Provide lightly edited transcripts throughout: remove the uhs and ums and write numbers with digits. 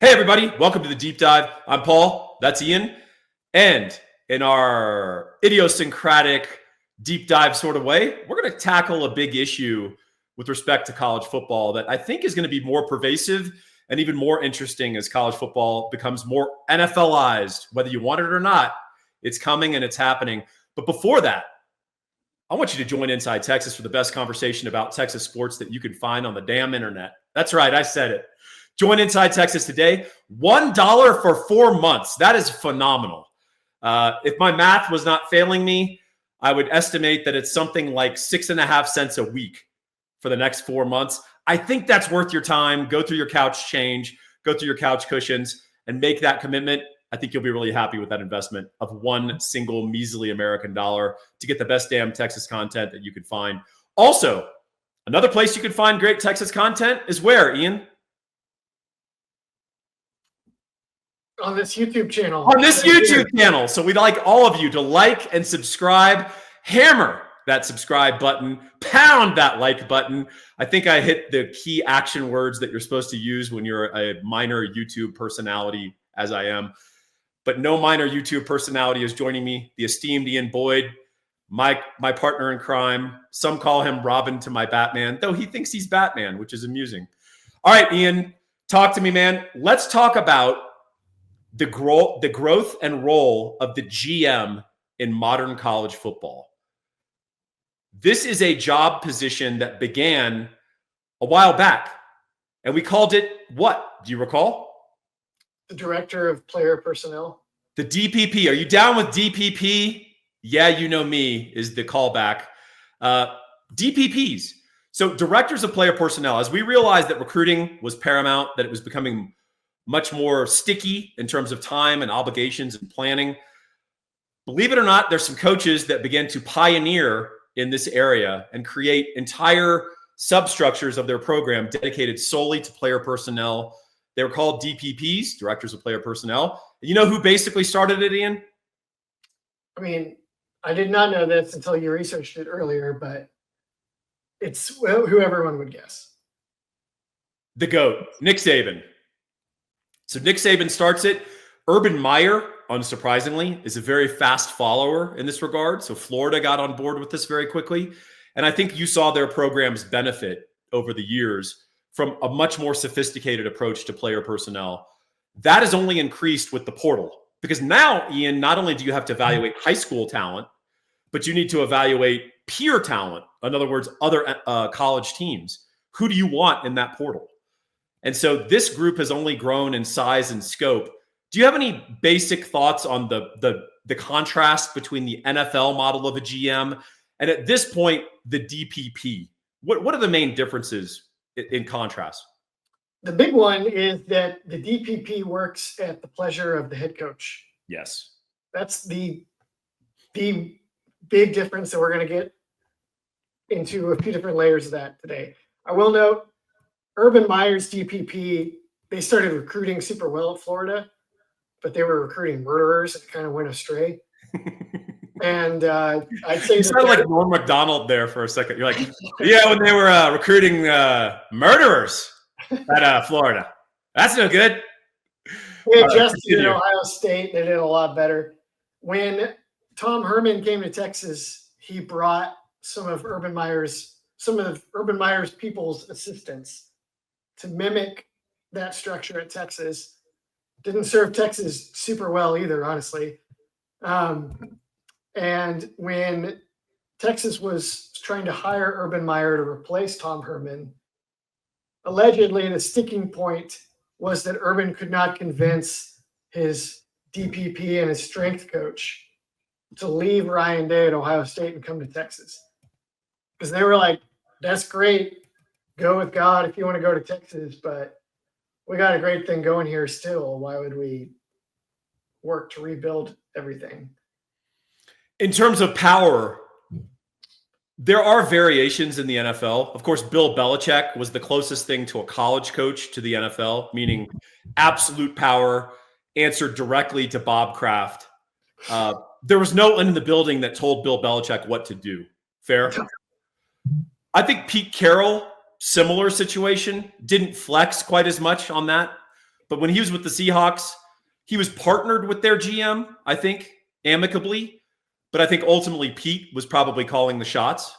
Hey, everybody. Welcome to the Deep Dive. I'm Paul. That's Ian. And in our idiosyncratic deep dive sort of way, we're going to tackle a big issue with respect to college football that I think is going to be more pervasive and even more interesting as college football becomes more NFLized. Whether you want it or not, it's coming and it's happening. But before that, I want you to join Inside Texas for the best conversation about Texas sports that you can find on the damn internet. That's right. I said it. Join Inside Texas today. $1 for 4 months. That is phenomenal. If my math was not failing me, I would estimate that it's something like 6.5 cents a week for the next 4 months. I think that's worth your time. Go through your couch change, go through your couch cushions, and make that commitment. I think you'll be really happy with that investment of one single measly American dollar to get the best damn Texas content that you could find. Also, another place you can find great Texas content is where, Ian? On this YouTube channel. On this YouTube channel. So we'd like all of you to like and subscribe. Hammer that subscribe button. Pound that like button. I think I hit the key action words that you're supposed to use when you're a minor YouTube personality, as I am. But no minor YouTube personality is joining me. The esteemed Ian Boyd, my partner in crime. Some call him Robin to my Batman, though he thinks he's Batman, which is amusing. All right, Ian, talk to me, man. Let's talk about the growth and role of the GM in modern college football. This is a job position that began a while back, and we called it what? Do you recall? The Director of Player Personnel. The DPP. Are you down with DPP? Yeah, you know me is the callback. DPPs. So Directors of Player Personnel, as we realized that recruiting was paramount, that it was becoming much more sticky in terms of time and obligations and planning. Believe it or not, there's some coaches that began to pioneer in this area and create entire substructures of their program dedicated solely to player personnel. They were called DPPs, Directors of Player Personnel. You know who basically started it, Ian? I mean, I did not know this until you researched it earlier, but it's who everyone would guess. The GOAT, Nick Saban. So Nick Saban starts it. Urban Meyer, unsurprisingly, is a very fast follower in this regard. So Florida got on board with this very quickly. And I think you saw their programs benefit over the years from a much more sophisticated approach to player personnel. That has only increased with the portal. Because now, Ian, not only do you have to evaluate high school talent, but you need to evaluate peer talent. In other words, other college teams. Who do you want in that portal? And so this group has only grown in size and scope. Do you have any basic thoughts on the contrast between the NFL model of a GM and at this point, the DPP? What are the main differences in contrast? The big one is that the DPP works at the pleasure of the head coach. Yes. That's the big difference that we're going to get into a few different layers of that today. I will note, Urban Meyer's DPP, they started recruiting super well at Florida, but they were recruiting murderers and kind of went astray. And I'd say you sounded like Norm Macdonald there for a second. You're like, yeah, when they were recruiting murderers at Florida. That's no good. They adjusted at Ohio State. They did a lot better. When Tom Herman came to Texas, he brought some of Urban Meyer's people's assistants to mimic that structure at Texas. Didn't serve Texas super well either, honestly. And when Texas was trying to hire Urban Meyer to replace Tom Herman, allegedly the sticking point was that Urban could not convince his DPP and his strength coach to leave Ryan Day at Ohio State and come to Texas. Because they were like, that's great. Go with God if you want to go to Texas, but we got a great thing going here still. Why would we work to rebuild everything? In terms of power, there are variations in the NFL. Of course, Bill Belichick was the closest thing to a college coach to the NFL, meaning absolute power, answered directly to Bob Kraft. There was no one in the building that told Bill Belichick what to do. Fair? I think Pete Carroll, similar situation, didn't flex quite as much on that. but when he was with the Seahawks, he was partnered with their GM, I think, amicably. But I think ultimately Pete was probably calling the shots.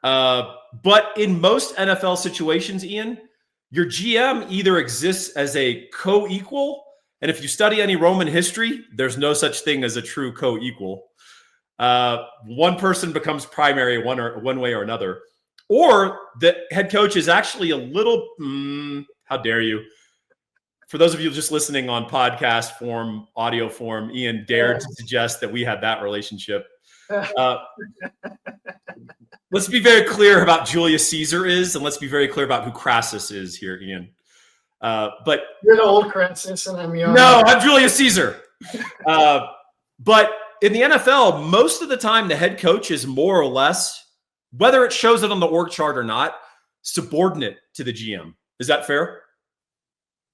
But in most NFL situations, Ian, your GM either exists as a co-equal, and if you study any Roman history, there's no such thing as a true co-equal. One person becomes primary one way or another, or the head coach is actually a little, how dare you? For those of you just listening on podcast form, audio form, Ian dared to suggest that we had that relationship. Let's be very clear about Julius Caesar is, and let's be very clear about who Crassus is here, Ian. But you're the old Crassus, and I'm young. No, I'm Julius Caesar. But in the NFL, most of the time, the head coach is more or less, whether it shows it on the org chart or not, subordinate to the GM. Is that fair?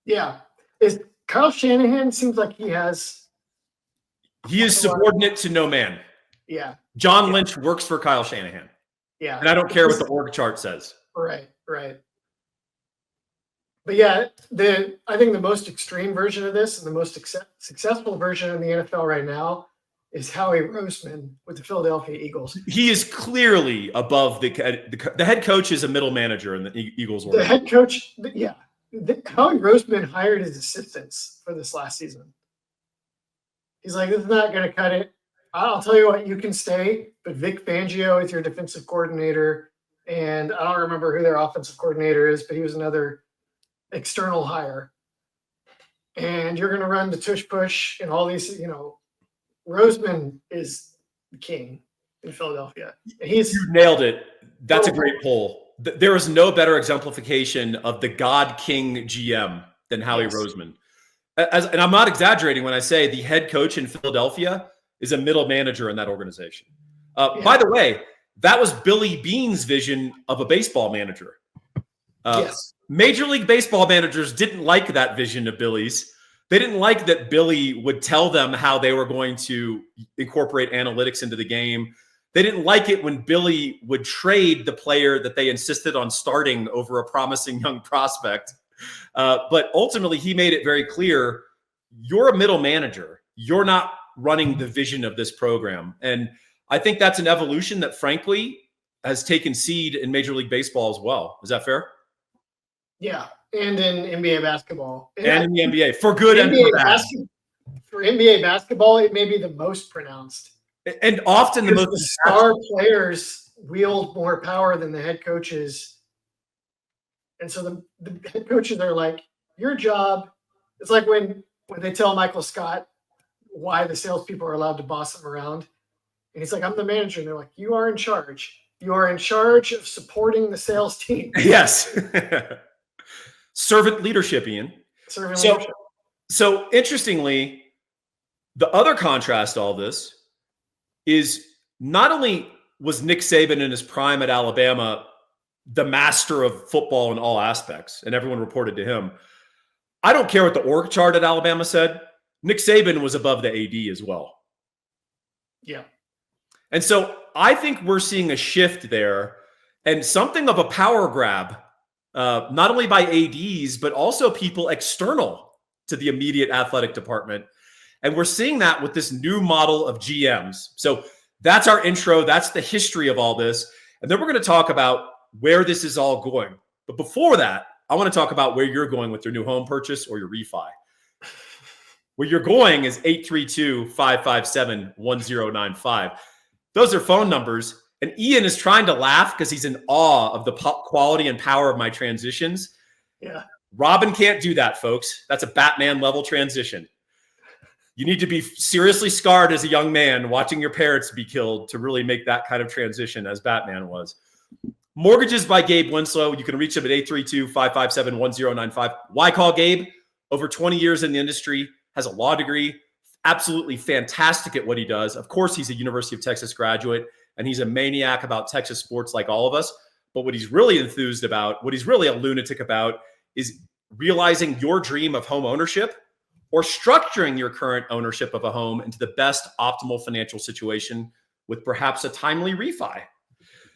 Yeah. Is Kyle Shanahan seems like he is subordinate to no man. Yeah. John Lynch works for Kyle Shanahan. Yeah. And I don't care what the org chart says. Right. But yeah, I think the most extreme version of this and the most successful version in the NFL right now is Howie Roseman with the Philadelphia Eagles. He is clearly above the head coach is a middle manager in the Eagles. The head coach, yeah. Howie Roseman hired his assistants for this last season. He's like, this is not going to cut it. I'll tell you what, you can stay, but Vic Fangio is your defensive coordinator. And I don't remember who their offensive coordinator is, but he was another external hire. And you're going to run the tush push and all these, Roseman is the king in Philadelphia. You nailed it. That's a great poll. There is no better exemplification of the God King GM than Howie Roseman. And I'm not exaggerating when I say the head coach in Philadelphia is a middle manager in that organization. By the way, that was Billy Beane's vision of a baseball manager. Yes. Major League Baseball managers didn't like that vision of Billy's. They didn't like that Billy would tell them how they were going to incorporate analytics into the game. They didn't like it when Billy would trade the player that they insisted on starting over a promising young prospect. But ultimately, he made it very clear, you're a middle manager. You're not running the vision of this program. And I think that's an evolution that, frankly, has taken seed in Major League Baseball as well. Is that fair? Yeah, and in NBA basketball. And in the NBA, for good and for bad. For NBA basketball, it may be the most pronounced. And often the star players wield more power than the head coaches. And so the head coaches are like, your job, it's like when they tell Michael Scott why the salespeople are allowed to boss him around. And he's like, I'm the manager. And they're like, you are in charge. You are in charge of supporting the sales team. Yes. Servant leadership, Ian. Leadership. So interestingly, the other contrast to all this is not only was Nick Saban in his prime at Alabama the master of football in all aspects, and everyone reported to him. I don't care what the org chart at Alabama said. Nick Saban was above the AD as well. Yeah. And so I think we're seeing a shift there and something of a power grab, not only by ADs, but also people external to the immediate athletic department. And we're seeing that with this new model of GMs. So that's our intro. That's the history of all this. And then we're going to talk about where this is all going. But before that, I want to talk about where you're going with your new home purchase or your refi. Where you're going is 832-557-1095. Those are phone numbers. And Ian is trying to laugh because he's in awe of the quality and power of my transitions. Yeah. Robin can't do that, folks. That's a Batman level transition. You need to be seriously scarred as a young man watching your parents be killed to really make that kind of transition as Batman was. Mortgages by Gabe Winslow. You can reach him at 832-557-1095. Why call Gabe? Over 20 years in the industry, has a law degree, absolutely fantastic at what he does. Of course, he's a University of Texas graduate, and he's a maniac about Texas sports like all of us. But what he's really enthused about, what he's really a lunatic about, is realizing your dream of home ownership or structuring your current ownership of a home into the best optimal financial situation with perhaps a timely refi.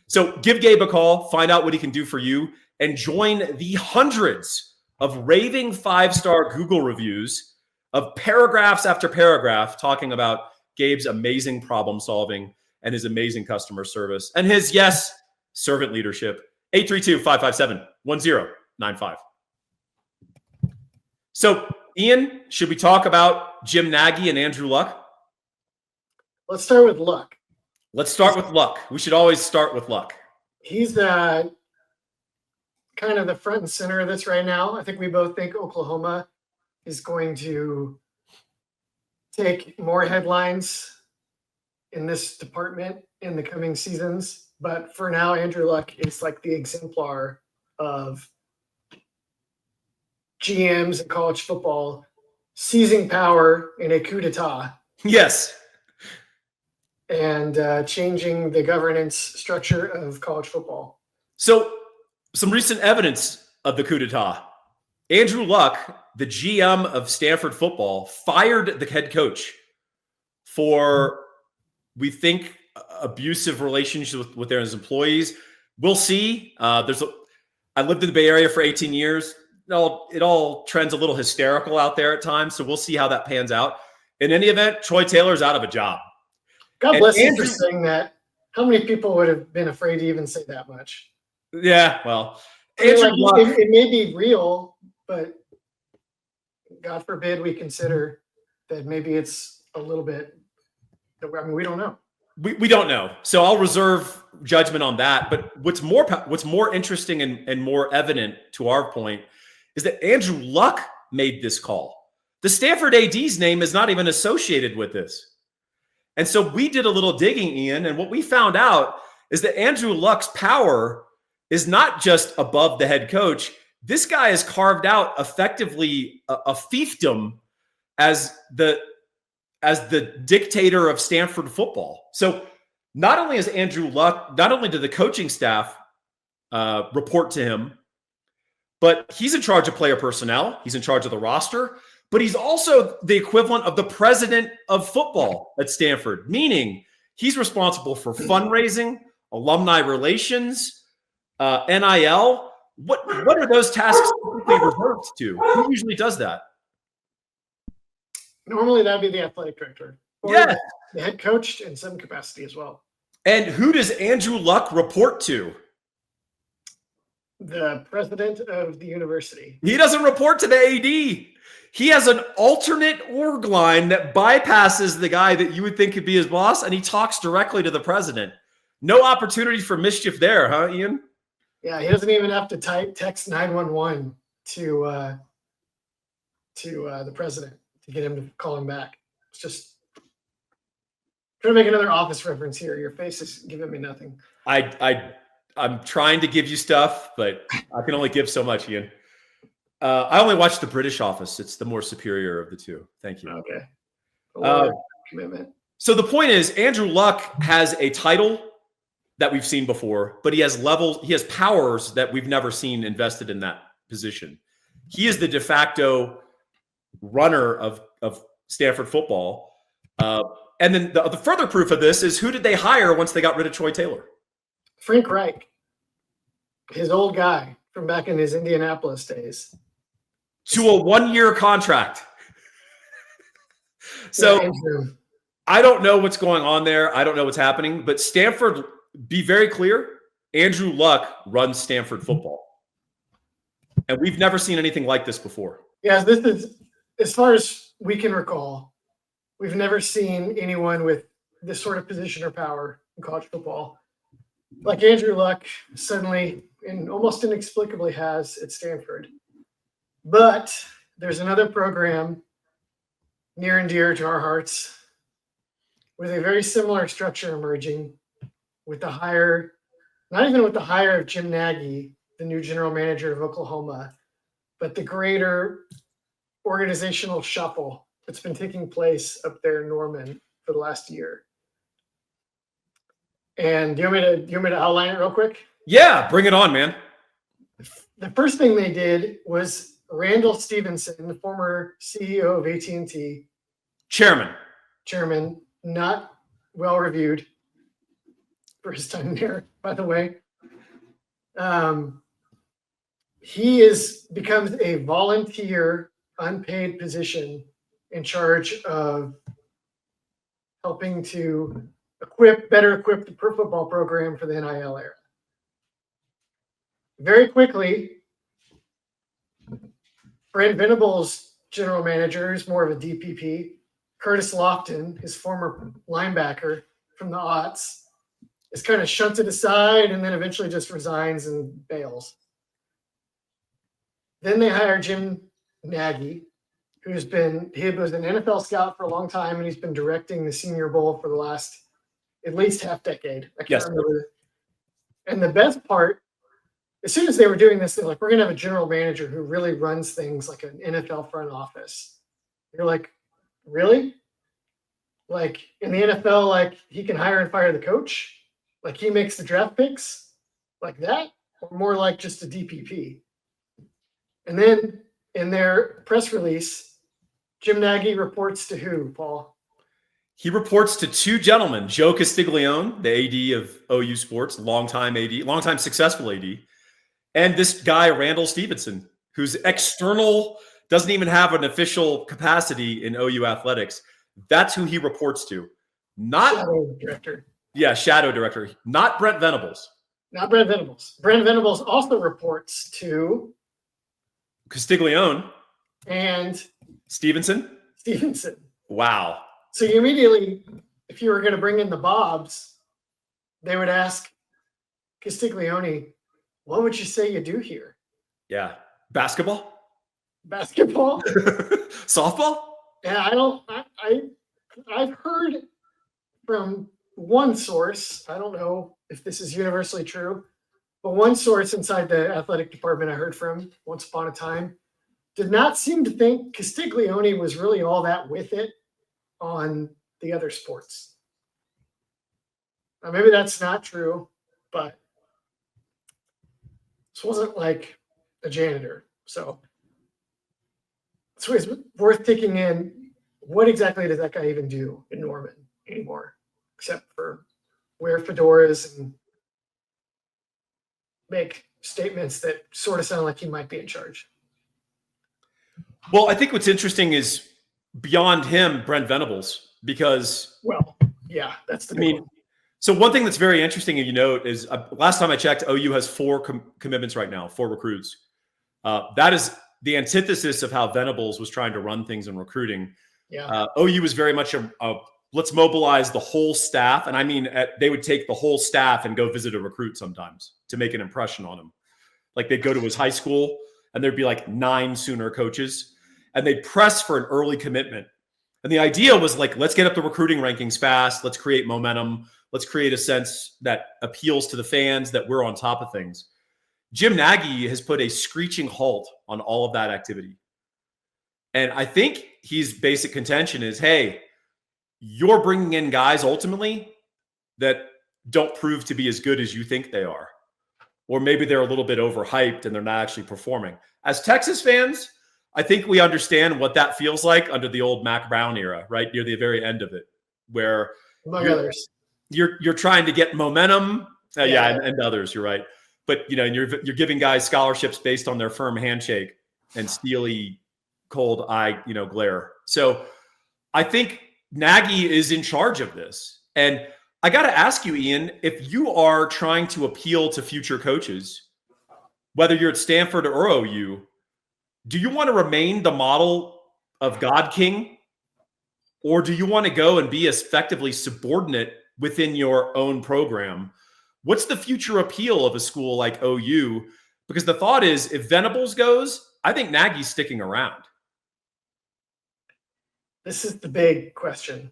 So give Gabe a call, find out what he can do for you, and join the hundreds of raving 5-star Google reviews, of paragraphs after paragraph talking about Gabe's amazing problem solving and his amazing customer service and his, yes, servant leadership. 832-557-1095. So, Ian, should we talk about Jim Nagy and Andrew Luck? Let's start with Luck. Let's start with Luck. We should always start with Luck. He's kind of the front and center of this right now. I think we both think Oklahoma is going to take more headlines in this department in the coming seasons. But for now, Andrew Luck is like the exemplar of GMs in college football seizing power in a coup d'etat. Yes. And changing the governance structure of college football. So, some recent evidence of the coup d'etat. Andrew Luck, the GM of Stanford football, fired the head coach for, we think, abusive relationships with their employees. We'll see. I lived in the Bay Area for 18 years. It all trends a little hysterical out there at times, so we'll see how that pans out. In any event, Troy Taylor's out of a job. God bless you for saying that. How many people would have been afraid to even say that much? Yeah, well, it may be real, but God forbid we consider that maybe it's a little bit. I mean, we don't know. We don't know, so I'll reserve judgment on that. But what's more interesting and more evident to our point is that Andrew Luck made this call. The Stanford AD's name is not even associated with this. And so we did a little digging, Ian, and what we found out is that Andrew Luck's power is not just above the head coach. This guy has carved out effectively a fiefdom as the dictator of Stanford football. So not only is Andrew Luck, not only did the coaching staff report to him, but he's in charge of player personnel. He's in charge of the roster. But he's also the equivalent of the president of football at Stanford, meaning he's responsible for fundraising, alumni relations, NIL. What are those tasks typically reserved to? Who usually does that? Normally, that'd be the athletic director. Or yeah, the head coach in some capacity as well. And who does Andrew Luck report to? The president of the university. He doesn't report to the AD. He has an alternate org line that bypasses the guy that you would think could be his boss, and he talks directly to the president. No opportunity for mischief there, huh, Ian? Yeah, he doesn't even have to text 911 to the president to get him to call him back. It's just trying to make another Office reference here. Your face is giving me nothing. I'm trying to give you stuff, but I can only give so much, Ian. I only watch the British Office. It's the more superior of the two. Thank you. Okay. Commitment. So the point is, Andrew Luck has a title that we've seen before, but he has powers that we've never seen invested in that position. He is the de facto runner of Stanford football. And then the further proof of this is, who did they hire once they got rid of Troy Taylor? Frank Reich, his old guy from back in his Indianapolis days. To a 1-year contract. So I don't know what's going on there. I don't know what's happening. But Stanford, be very clear, Andrew Luck runs Stanford football. And we've never seen anything like this before. Yes, this is, as far as we can recall, we've never seen anyone with this sort of position or power in college football like Andrew Luck suddenly and almost inexplicably has at Stanford. But there's another program near and dear to our hearts with a very similar structure emerging with the hire, not even with the hire of Jim Nagy, the new general manager of Oklahoma, but the greater organizational shuffle that's been taking place up there in Norman for the last year. And do you want me to outline it real quick? Yeah, bring it on, man. The first thing they did was Randall Stevenson, the former CEO of AT&T. Chairman, not well reviewed for his time there, by the way. becomes a volunteer, unpaid position in charge of helping to better equip the pro football program for the NIL era. Very quickly, Brent Venables, general manager, is more of a DPP. Curtis Lofton, his former linebacker from the aughts, is kind of shunted aside and then eventually just resigns and bails. Then they hire Jim Nagy, he was an NFL scout for a long time, and he's been directing the Senior Bowl for the last at least half decade. I can't remember. And the best part, as soon as they were doing this, they're like, we're going to have a general manager who really runs things like an NFL front office. You're like, really? Like in the NFL, like he can hire and fire the coach? Like he makes the draft picks like that? Or more like just a DPP? And then in their press release, Jim Nagy reports to who, Paul? He reports to two gentlemen, Joe Castiglione, the AD of OU Sports, longtime successful AD, and this guy, Randall Stevenson, who's external, doesn't even have an official capacity in OU athletics. That's who he reports to. Not shadow director. Yeah, shadow director. Not Brent Venables. Not Brent Venables. Brent Venables also reports to Castiglione and Stevenson. Wow. So you immediately, if you were going to bring in the Bobs, they would ask Castiglione, what would you say you do here? Yeah. Basketball? Softball? Yeah, I've heard from one source, I don't know if this is universally true, but one source inside the athletic department I heard from once upon a time did not seem to think Castiglione was really all that with it on the other sports. Now, maybe that's not true, but this wasn't like a janitor. So it's worth taking in, what exactly does that guy even do in Norman anymore, except for wear fedoras and make statements that sort of sound like he might be in charge. Well, I think what's interesting is beyond him, Brent Venables, because that's the big one. So one thing that's very interesting, you note, is last time I checked, OU has 4 commitments right now, 4 recruits. That is the antithesis of how Venables was trying to run things in recruiting. Yeah. OU was very much a let's mobilize the whole staff. And I mean, they would take the whole staff and go visit a recruit sometimes to make an impression on him. Like they'd go to his high school and there'd be like 9 Sooner coaches and they'd press for an early commitment. And the idea was like, let's get up the recruiting rankings fast. Let's create momentum. Let's create a sense that appeals to the fans that we're on top of things. Jim Nagy has put a screeching halt on all of that activity. And I think his basic contention is, hey, you're bringing in guys ultimately that don't prove to be as good as you think they are. Or maybe they're a little bit overhyped and they're not actually performing. As Texas fans, I think we understand what that feels like under the old Mac Brown era, right? Near the very end of it, where you're trying to get momentum. And others, you're right. But you're giving guys scholarships based on their firm handshake and steely, cold eye, glare. So I think Nagy is in charge of this. And I got to ask you, Ian, if you are trying to appeal to future coaches, whether you're at Stanford or OU, do you want to remain the model of God King? Or do you want to go and be effectively subordinate within your own program? What's the future appeal of a school like OU? Because the thought is, if Venables goes, I think Nagy's sticking around. This is the big question.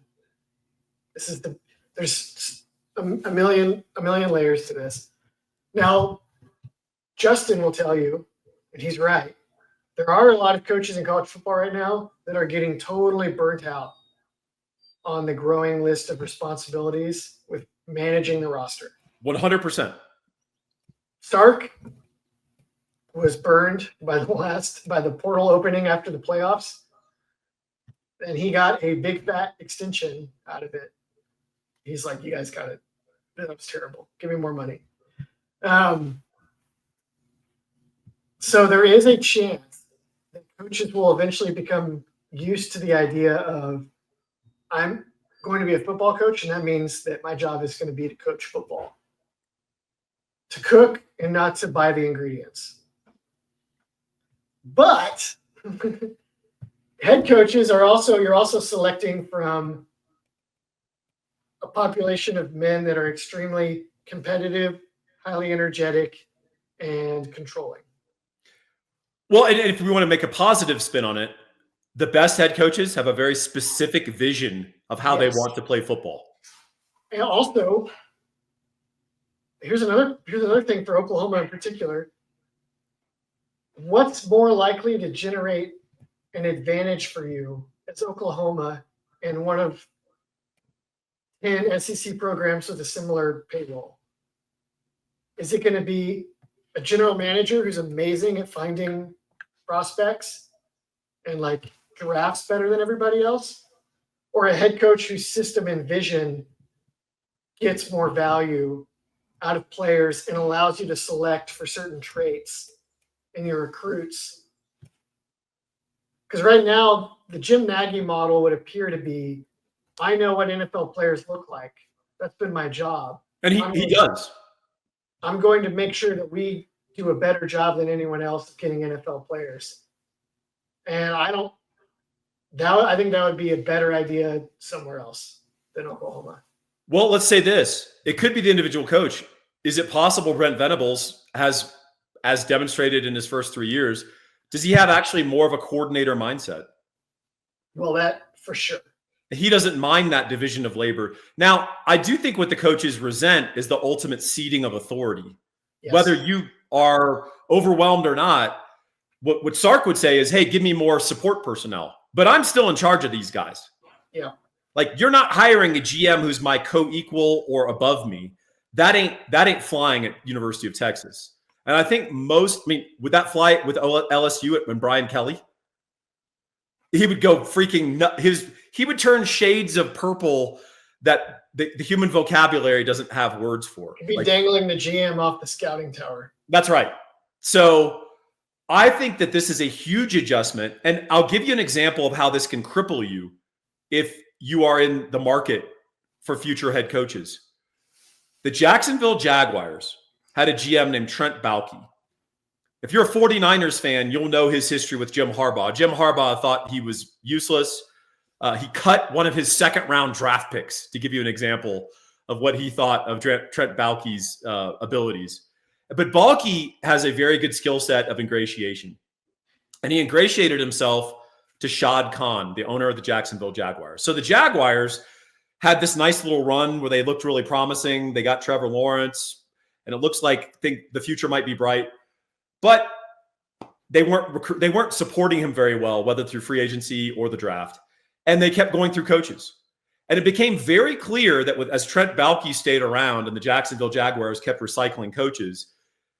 There's a million layers to this. Now, Justin will tell you, and he's right, there are a lot of coaches in college football right now that are getting totally burnt out on the growing list of responsibilities with managing the roster. 100%. Stark was burned by the portal opening after the playoffs, and he got a big fat extension out of it. He's like, you guys got it. That was terrible. Give me more money. So there is a chance that coaches will eventually become used to the idea of, I'm going to be a football coach, and that means that my job is going to be to coach football, to cook and not to buy the ingredients. But head coaches are you're also selecting from a population of men that are extremely competitive, highly energetic, and controlling. Well, and if we want to make a positive spin on it, the best head coaches have a very specific vision of how they want to play football. And also, here's another thing for Oklahoma in particular. What's more likely to generate an advantage for you as Oklahoma and one of 10 SEC programs with a similar payroll? Is it going to be a general manager who's amazing at finding prospects and like drafts better than everybody else, or a head coach whose system and vision gets more value out of players and allows you to select for certain traits in your recruits? Because right now, the Jim Nagy model would appear to be, I know what NFL players look like. That's been my job. And he does. I'm going to make sure that we do a better job than anyone else of getting NFL players. And I think that would be a better idea somewhere else than Oklahoma. Well, let's say this. It could be the individual coach. Is it possible Brent Venables has, as demonstrated in his first 3 years, does he have actually more of a coordinator mindset? Well, that for sure. He doesn't mind that division of labor. Now, I do think what the coaches resent is the ultimate ceding of authority. Yes. Whether you are overwhelmed or not, what Sark would say is, hey, give me more support personnel, but I'm still in charge of these guys. Yeah. Like, you're not hiring a GM who's my co-equal or above me. That ain't flying at University of Texas. And I think would that fly with LSU when Brian Kelly? He would go freaking nuts. He would turn shades of purple that the human vocabulary doesn't have words for. He'd be dangling the GM off the scouting tower. That's right. So I think that this is a huge adjustment. And I'll give you an example of how this can cripple you if you are in the market for future head coaches. The Jacksonville Jaguars had a GM named Trent Baalke. If you're a 49ers fan, you'll know his history with Jim Harbaugh. Jim Harbaugh thought he was useless. He cut one of his second-round draft picks, to give you an example of what he thought of Trent Baalke's abilities. But Baalke has a very good skill set of ingratiation. And he ingratiated himself to Shad Khan, the owner of the Jacksonville Jaguars. So the Jaguars had this nice little run where they looked really promising. They got Trevor Lawrence, and it looks like the future might be bright. But they weren't supporting him very well, whether through free agency or the draft. And they kept going through coaches. And it became very clear that as Trent Baalke stayed around and the Jacksonville Jaguars kept recycling coaches,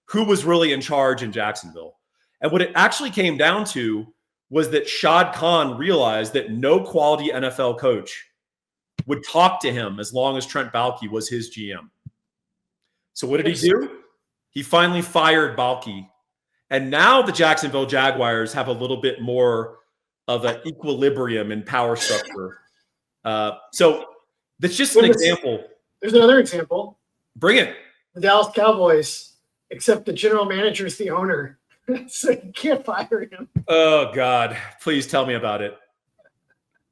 who was really in charge in Jacksonville. And what it actually came down to was that Shad Khan realized that no quality NFL coach would talk to him as long as Trent Baalke was his GM. So what did he do? He finally fired Baalke. And now the Jacksonville Jaguars have a little bit more of an equilibrium in power structure. So that's just an example. There's another example. Bring it. The Dallas Cowboys, except the general manager is the owner. So you can't fire him. Oh, God. Please tell me about it.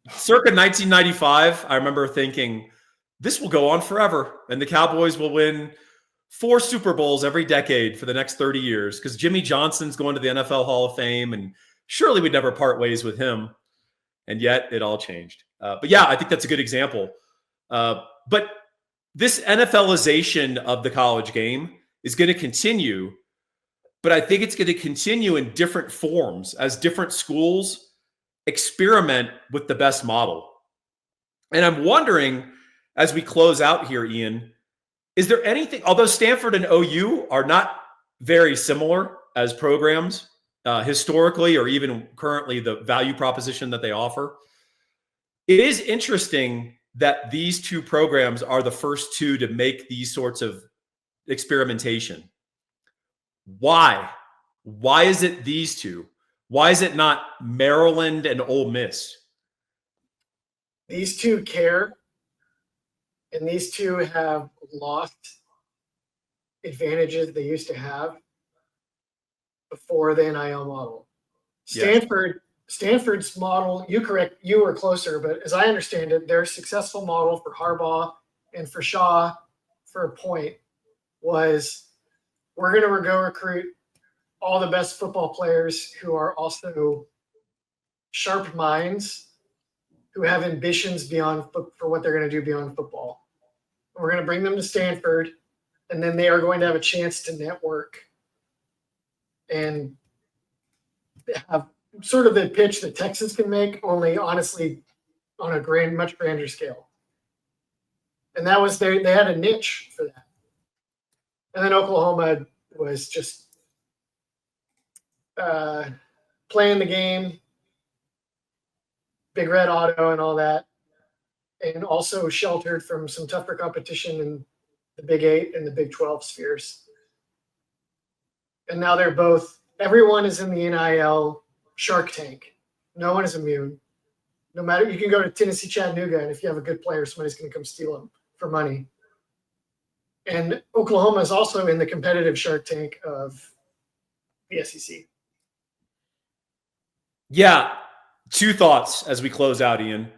Circa 1995, I remember thinking, this will go on forever. And the Cowboys will win 4 Super Bowls every decade for the next 30 years because Jimmy Johnson's going to the NFL Hall of Fame, and surely we'd never part ways with him. And yet it all changed. But yeah, I think that's a good example. But this NFLization of the college game is going to continue, but I think it's going to continue in different forms as different schools experiment with the best model. And I'm wondering, as we close out here, Ian, is there anything, although Stanford and OU are not very similar as programs historically or even currently, the value proposition that they offer, it is interesting that these two programs are the first two to make these sorts of experimentation. Why? Why is it these two? Why is it not Maryland and Ole Miss? These two care, and these two have lost advantages they used to have before the NIL model. Stanford's model, you were closer, but as I understand it, their successful model for Harbaugh and for Shaw for a point was, we're going to go recruit all the best football players who are also sharp minds, who have ambitions beyond for what they're going to do beyond football. We're going to bring them to Stanford, and then they are going to have a chance to network and have sort of the pitch that Texas can make, only honestly on a much grander scale. And that was they had a niche for that. And then Oklahoma was just playing the game, Big Red Auto and all that, and also sheltered from some tougher competition in the Big 8 and the Big 12 spheres. And now they're both, everyone is in the NIL Shark Tank. No one is immune. No matter, you can go to Tennessee Chattanooga, and if you have a good player, somebody's going to come steal them for money. And Oklahoma is also in the competitive Shark Tank of the SEC. Yeah. Two thoughts as we close out, Ian.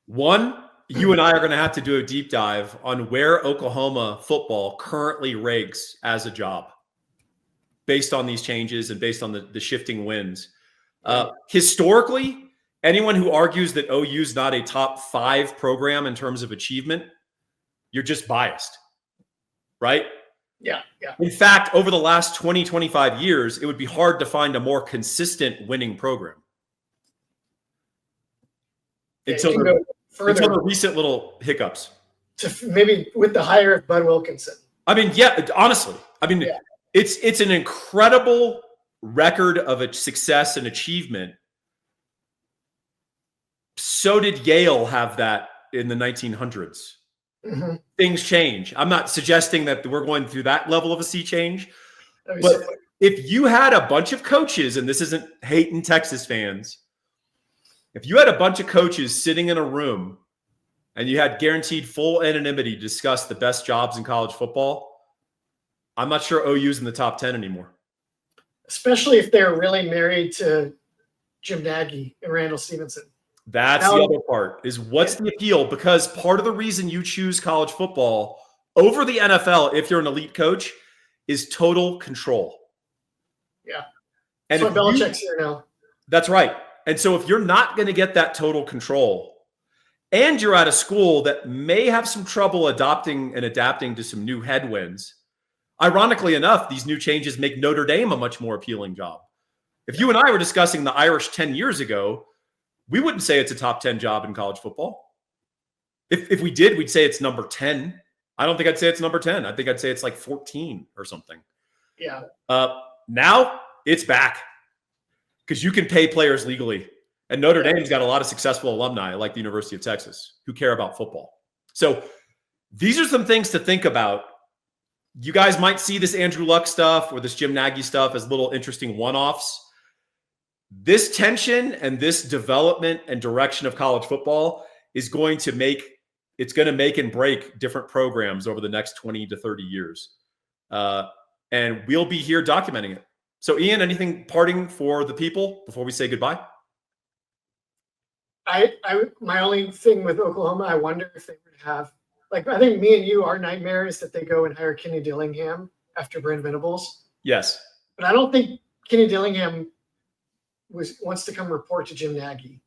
One, you and I are going to have to do a deep dive on where Oklahoma football currently ranks as a job based on these changes and based on the shifting winds. Historically, anyone who argues that OU is not a top 5 program in terms of achievement, you're just biased, right? Yeah. In fact, over the last 20, 25 years, it would be hard to find a more consistent winning program. Until the recent little hiccups. To maybe with the hire of Bud Wilkinson. I mean, yeah, honestly. I mean, it's an incredible record of a success and achievement. So did Yale have that in the 1900s. Mm-hmm. Things change. I'm not suggesting that we're going through that level of a sea change. But if you had a bunch of coaches, and this isn't hating Texas fans, if you had a bunch of coaches sitting in a room and you had guaranteed full anonymity to discuss the best jobs in college football, I'm not sure OU's in the top 10 anymore. Especially if they're really married to Jim Nagy and Randall Stevenson. That's the other part, is what's the appeal? Because part of the reason you choose college football over the NFL, if you're an elite coach, is total control. Yeah. And that's what Belichick's here now. That's right. And so if you're not going to get that total control, and you're at a school that may have some trouble adapting to some new headwinds, ironically enough, these new changes make Notre Dame a much more appealing job. If you and I were discussing the Irish 10 years ago, we wouldn't say it's a top 10 job in college football. If we did, we'd say it's number 10. I don't think I'd say it's number 10. I think I'd say it's like 14 or something. Yeah. Now it's back because you can pay players legally. And Notre Dame's got a lot of successful alumni like the University of Texas who care about football. So these are some things to think about. You guys might see this Andrew Luck stuff or this Jim Nagy stuff as little interesting one-offs. This tension and this development and direction of college football is going to make and break different programs over the next 20 to 30 years. And we'll be here documenting it. So Ian, anything parting for the people before we say goodbye? My only thing with Oklahoma, I wonder if they would have, like, I think me and you, our nightmare is that they go and hire Kenny Dillingham after Brent Venables. Yes. But I don't think Kenny Dillingham wants to come report to Jim Nagy.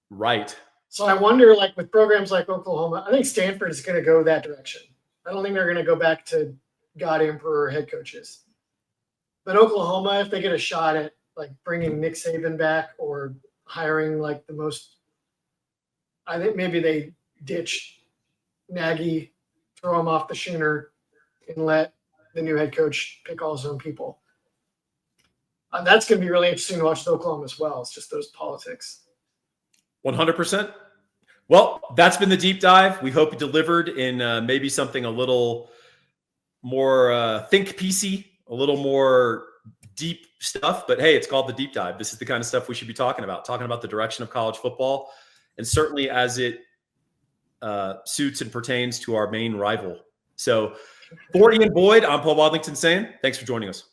Right. So I wonder, like with programs like Oklahoma, I think Stanford is going to go that direction. I don't think they're going to go back to God Emperor head coaches. But Oklahoma, if they get a shot at like bringing Nick Saban back or hiring like the most, I think maybe they ditch Nagy, throw him off the schooner, and let the new head coach pick all his own people. That's going to be really interesting to watch with Oklahoma as well. It's just those politics. 100%. Well, that's been the deep dive. We hope you delivered in maybe something a little more think piecey, a little more deep stuff, but hey, it's called the deep dive. This is the kind of stuff we should be talking about the direction of college football, and certainly as it suits and pertains to our main rival. So for Ian Boyd, I'm Paul Wadlington saying thanks for joining us.